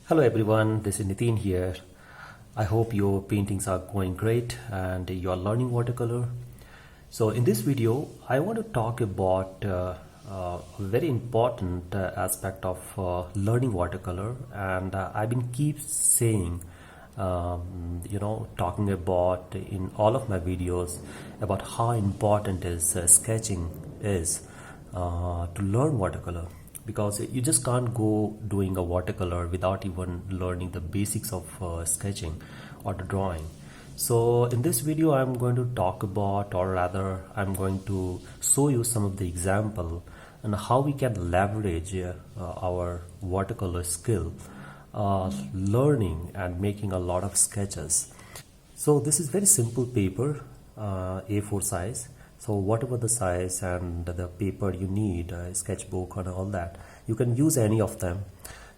Hello everyone, this is Nitin here. I hope your paintings are going great and you are learning watercolor. So in this video, I want to talk about a very important aspect of learning watercolor, and I've been keep saying, talking about in all of my videos about how important is sketching is to learn watercolor, because you just can't go doing a watercolor without even learning the basics of sketching or the drawing. So in this video I'm going to talk about, or rather I'm going to show you some of the example and how we can leverage our watercolor skill, learning and making a lot of sketches. So this is very simple paper, A4 size. So whatever the size and the paper you need, sketchbook and all that, you can use any of them.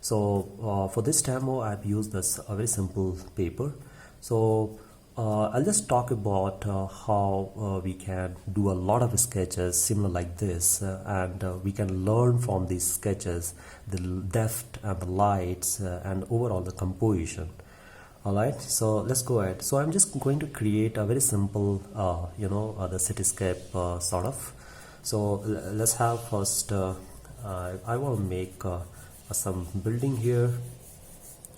So for this demo I've used this very simple paper. So I'll just talk about how we can do a lot of sketches similar like this, and we can learn from these sketches the depth and the lights and overall the composition. Alright, so let's go ahead. So I'm just going to create a very simple the cityscape sort of. So let's have first I want to make some building here.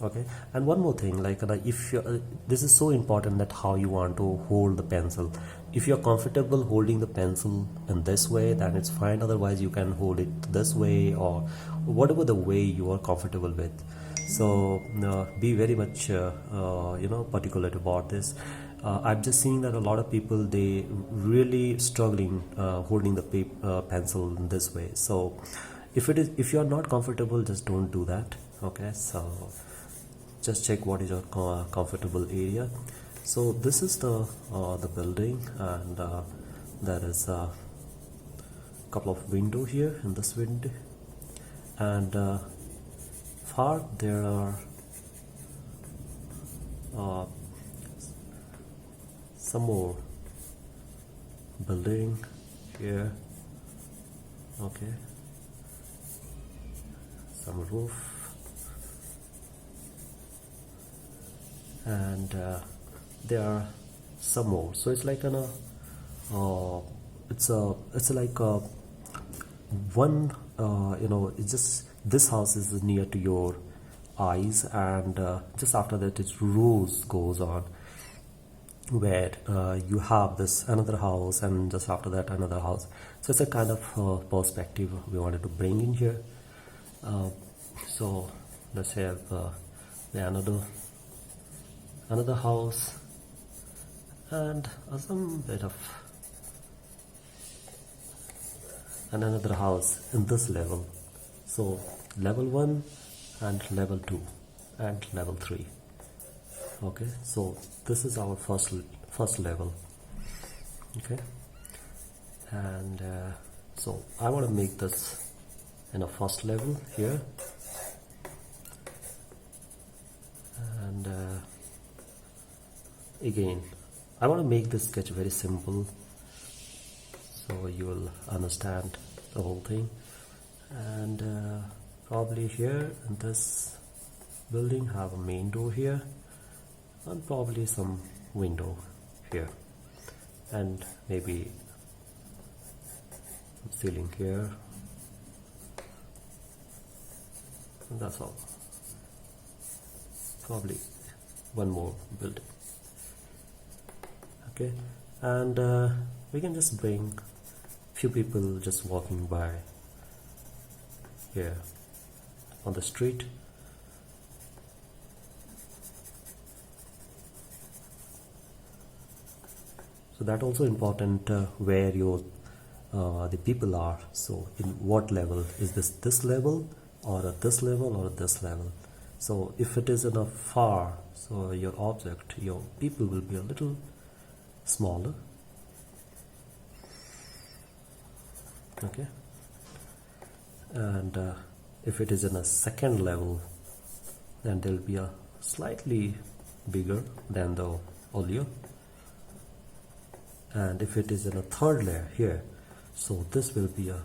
Okay, and one more thing, like if you this is so important, that how you want to hold the pencil. If you're comfortable holding the pencil in this way, then it's fine. Otherwise you can hold it this way or whatever the way you are comfortable with. So be very much particular about this. I'm just seeing that a lot of people, they really struggling holding the pencil in this way. So if you're not comfortable, just don't do that. Okay, so just check what is your comfortable area. So this is the building, and there is a couple of window here in this window, and far there are some more building here. Okay, some roof, and there are some more. So it's like it's like one it's just, this house is near to your eyes, and just after that its rows goes on, where you have this another house, and just after that another house. So it's a kind of perspective we wanted to bring in here. So let's have another house, and some bit of another house in this level. So level 1 and level 2 and level 3. Okay, so this is our first level. Okay, and so I want to make this in a first level here, and again I want to make this sketch very simple, so you will understand the whole thing. And probably here in this building have a main door here, and probably some window here, and maybe ceiling here, and that's all. Probably one more building. Okay, and we can just bring few people just walking by here on the street. So that also important, where your the people are. So in what level is this level, or this level, or this level. So if it is in a far, so your object, your people will be a little smaller. Okay, and if it is in a second level, then there will be a slightly bigger than the earlier. And if it is in a third layer here, so this will be a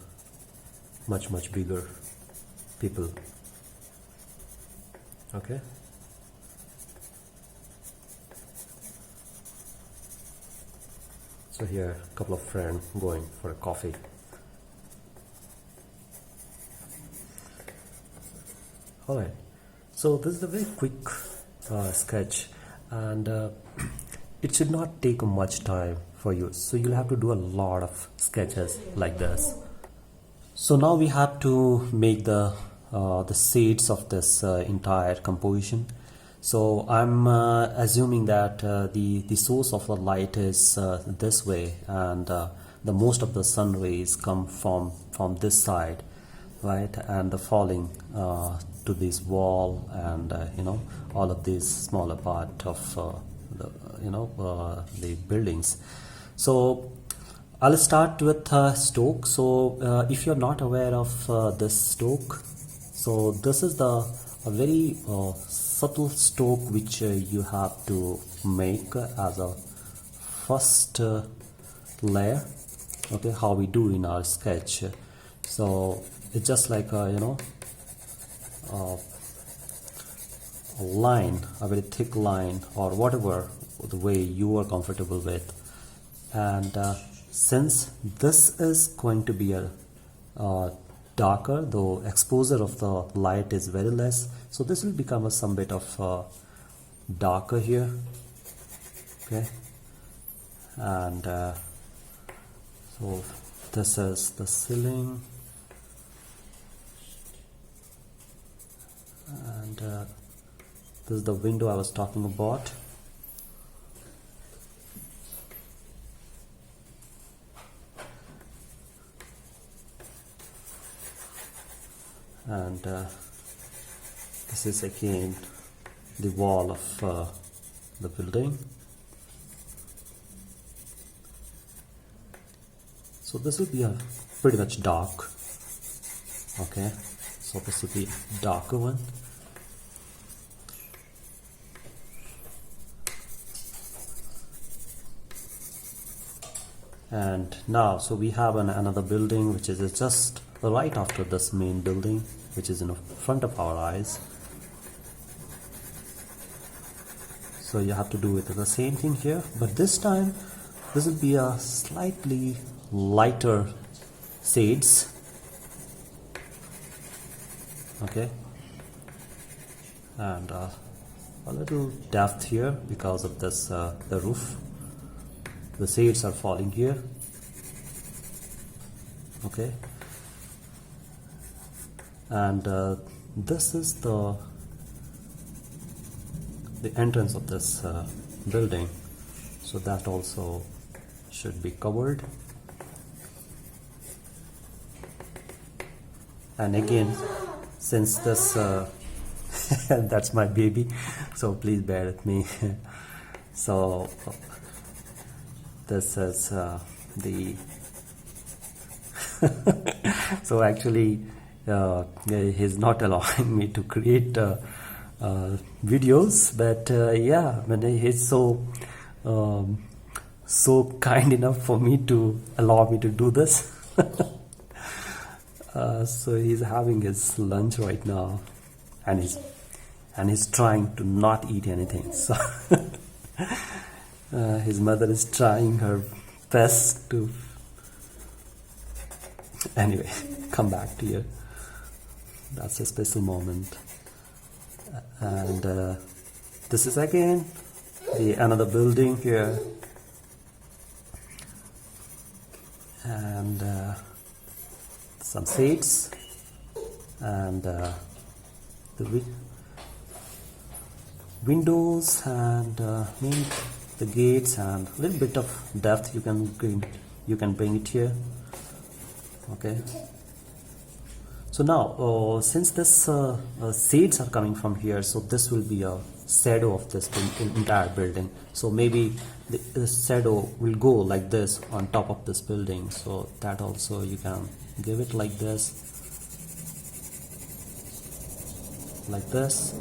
much bigger people. Okay. So here, a couple of friends going for a coffee. All right. So this is a very quick sketch, and it should not take much time for you. So you'll have to do a lot of sketches like this. So now we have to make the shades of this entire composition. So I'm assuming that the source of the light is this way, and the most of the sun rays come from this side, right, and the falling to this wall, and all of these smaller part of the buildings. So I'll start with stoke. So if you're not aware of this stoke, so this is a very subtle stoke which you have to make as a first layer. Okay, how we do in our sketch. So it's just like a line, a very thick line, or whatever the way you are comfortable with. And since this is going to be a darker, though exposure of the light is very less, so this will become some bit of darker here. Okay, and so this is the ceiling, and this is the window I was talking about. And this is again the wall of the building. So this will be a pretty much dark. Okay, so this will be a darker one. And now, so we have another building which is just right after this main building, which is in front of our eyes. So you have to do it the same thing here, but this time this will be a slightly lighter shades. Okay, and a little depth here because of this the roof. The shades are falling here. Okay, and this is the entrance of this building, so that also should be covered. And again, since this that's my baby, so please bear with me. So this is the so actually he's not allowing me to create videos, but yeah, I mean, he's so so kind enough for me to allow me to do this. So he's having his lunch right now, and he's trying to not eat anything. So his mother is trying her best to. Anyway, come back to you. That's a special moment. And this is again another building here, and some seats, and the windows, and maybe the gates, and a little bit of depth you can bring it here. Okay, so now since this shades are coming from here, so this will be a shadow of this entire building. So maybe the shadow will go like this on top of this building, so that also you can give it like this, like this.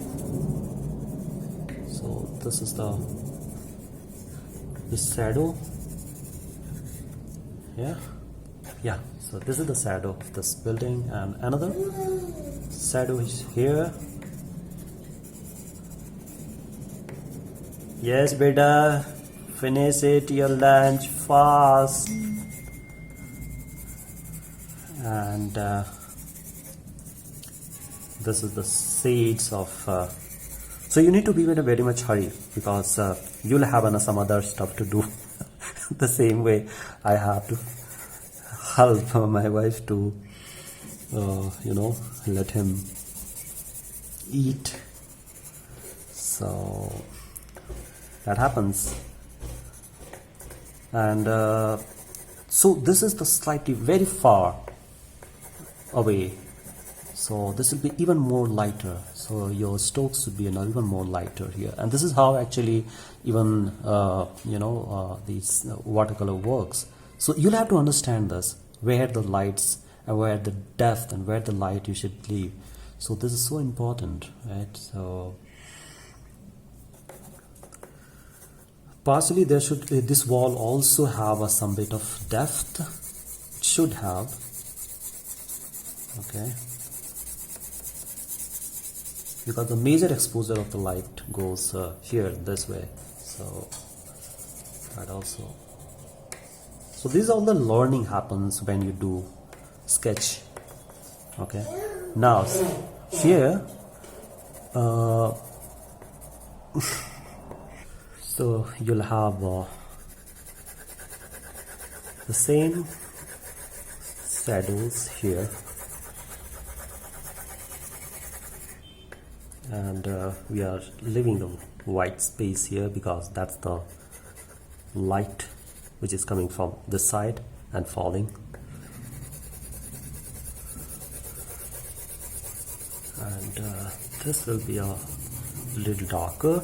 So this is the shadow. Yeah, so this is the shadow of this building, and another shadow is here. Yes, beta, finish it your lunch fast. And this is the seeds of so you need to be in a very much hurry, because you'll have some other stuff to do. The same way I have to help my wife to let him eat, so that happens. And so this is the slightly very far away, so this will be even more lighter, so your strokes would be even more lighter here. And this is how actually even these watercolor works. So you'll have to understand this, where the lights and where the depth and where the light you should leave. So this is so important, right? So partially this wall also have some bit of depth. It should have. Okay, because the major exposure of the light goes here this way, so that also. So this is all the learning happens when you do sketch. Okay, now here so you'll have the same shadows here, and we are leaving the white space here because that's the light which is coming from this side and falling. And this will be a little darker.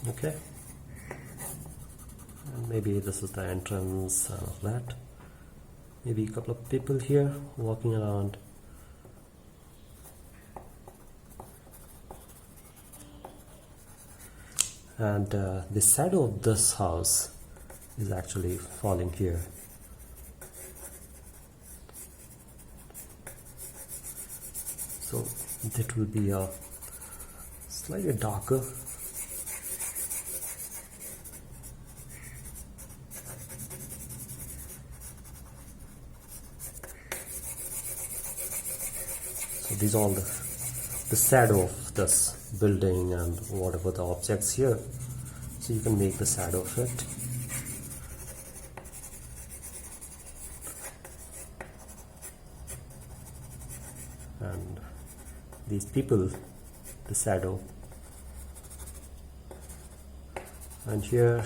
Okay, and maybe this is the entrance of that. Maybe a couple of people here walking around. And the shadow of this house is actually falling here. So that will be a slightly darker. So these are all the shadow of this building and whatever the objects here, so you can make the shadow of it. And these people, the shadow. And here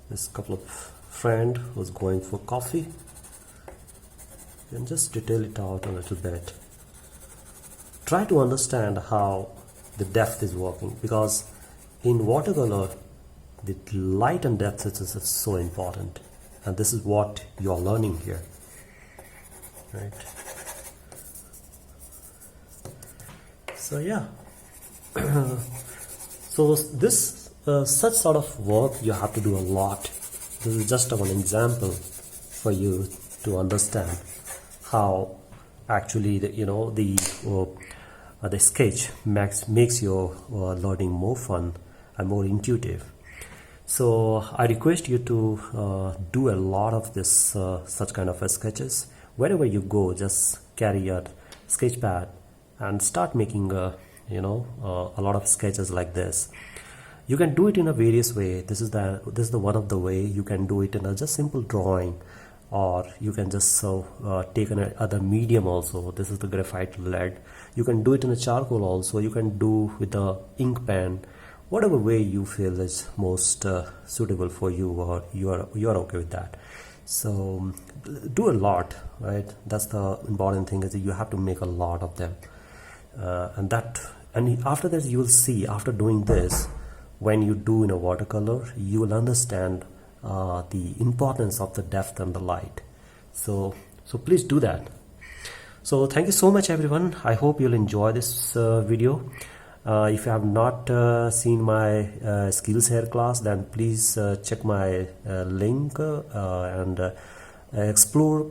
this couple of friend who's going for coffee. You can just detail it out a little bit. Try to understand how the depth is working, because in watercolor the light and depth is so important, and this is what you are learning here, right? So yeah, so this such sort of work you have to do a lot. This is just one example for you to understand how actually the sketch makes your learning more fun and more intuitive. So I request you to do a lot of this such kind of sketches. Wherever you go, just carry a sketch pad and start making a lot of sketches like this. You can do it in a various way. This is the one of the way you can do it in a just simple drawing, or you can just take another medium also. This is the graphite lead. You can do it in a charcoal also. You can do with the ink pen, whatever way you feel is most suitable for you, or you are okay with that. So do a lot, right? That's the important thing, is that you have to make a lot of them, and after that you will see, after doing this, when you do in a watercolor, you will understand the importance of the depth and the light. So please do that. So thank you so much everyone. I hope you'll enjoy this video. If you have not seen my skills hair class, then please check my link and explore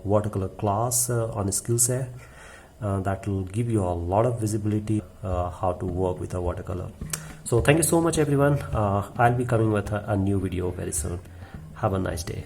watercolor class on Skillset. That will give you a lot of visibility how to work with a watercolor. So thank you so much everyone. I'll be coming with a new video very soon. Have a nice day.